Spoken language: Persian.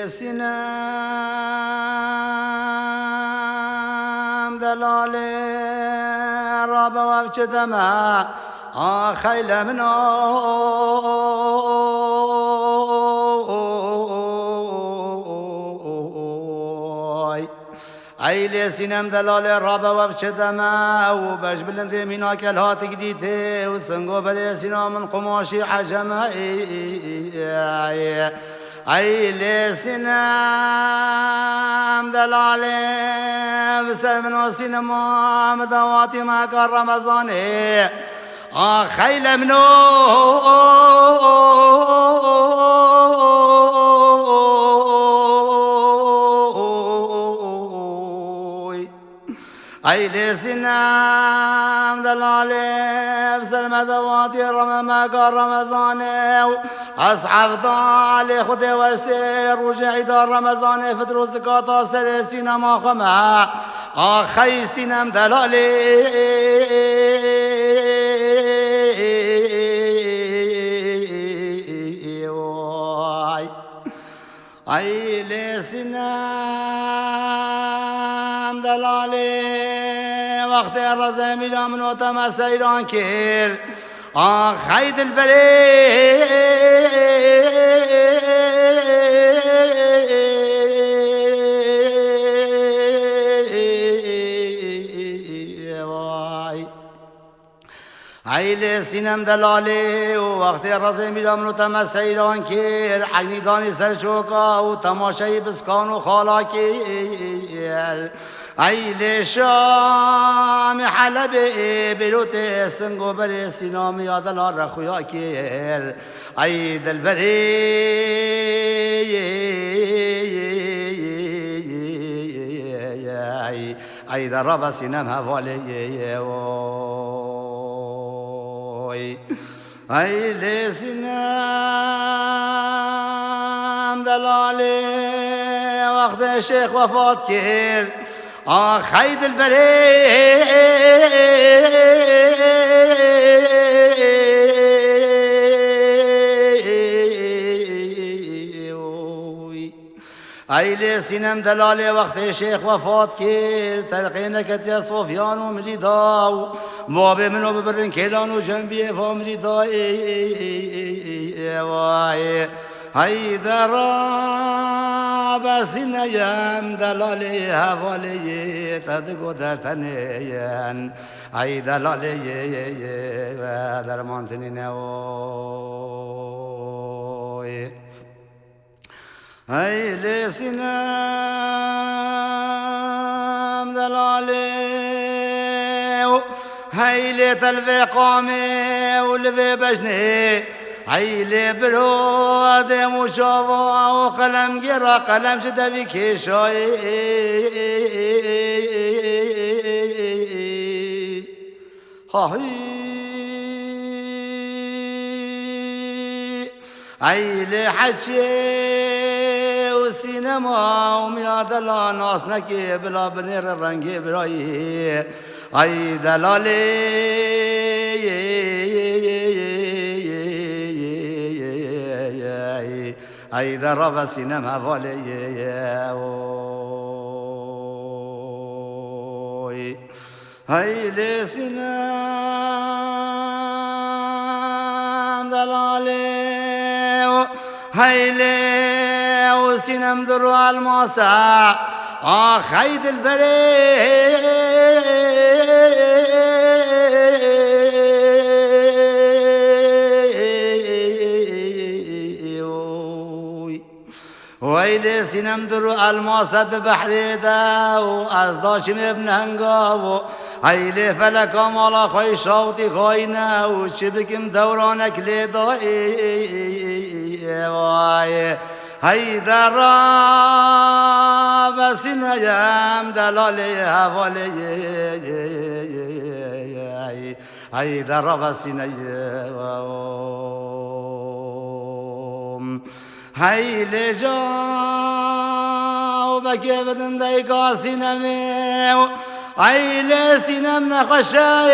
سینم دلال راب وفچ دمه خیل منای ایل سینم دلال راب وفچ دمه و بش بلند مینا کل هاتک دیده و سنگو بر سینا من قماشی عجمه ایل سینم دلال بسلم و سینما مدواتی ما کار رمضانه خیل منو ایل سینم دلاله بسلم دواتی ما کار رمضانه اصحاب طال خود ورسه رجعی دار رمضانه فطر و زکات سر سینما خمه خی سینم دلاله ایل سینم دلاله وقت رزه میرم نوتم سیران کر خید البری ایل سینم دلاله و وقت رزه میرم نوتم سیران کر عینی دانی سرچوکا و تماشای بسکان و خالا کر ایل شام حلب بلوت سنگو بر سینام یادلار رخویا کر ای دلبری ای دراب سینم حوالی ایل سینم دلاله وقت شیخ وفات کرد خید البری ایل سینم دلاله وقت شیخ وفات کرد تلقی نکت یا صوفیان و مریدا و مواب منو ببرن کلان و جنبیه و مریدا ای دراب سینیم دلاله حواله تدگو در تنین ای دلاله در مانتنین ایل سینم دلاله ایل تلوی قامه و لوی بجنه ایل برود مشاوا و قلم گرا قلم شده بی کشای ایل حچه و سینما و میادلا ناس نکی بلا بنیر رنگی برایی ای دلاله ای دراب سینم حواله ایل سینم دلاله ایل و سینم درو الماسا خید البری ویل سینم درو الماسد بحری دا و از داشم ابن هنگا و ایل فلکا مالا خوی شاوتی خوی نه و چی بکم دورانک لیدایی ای دراب سینیم دلاله حواله ای دراب سینیم ایل جا و بکی بدن دیگا سینمه ایل سینم نخوشه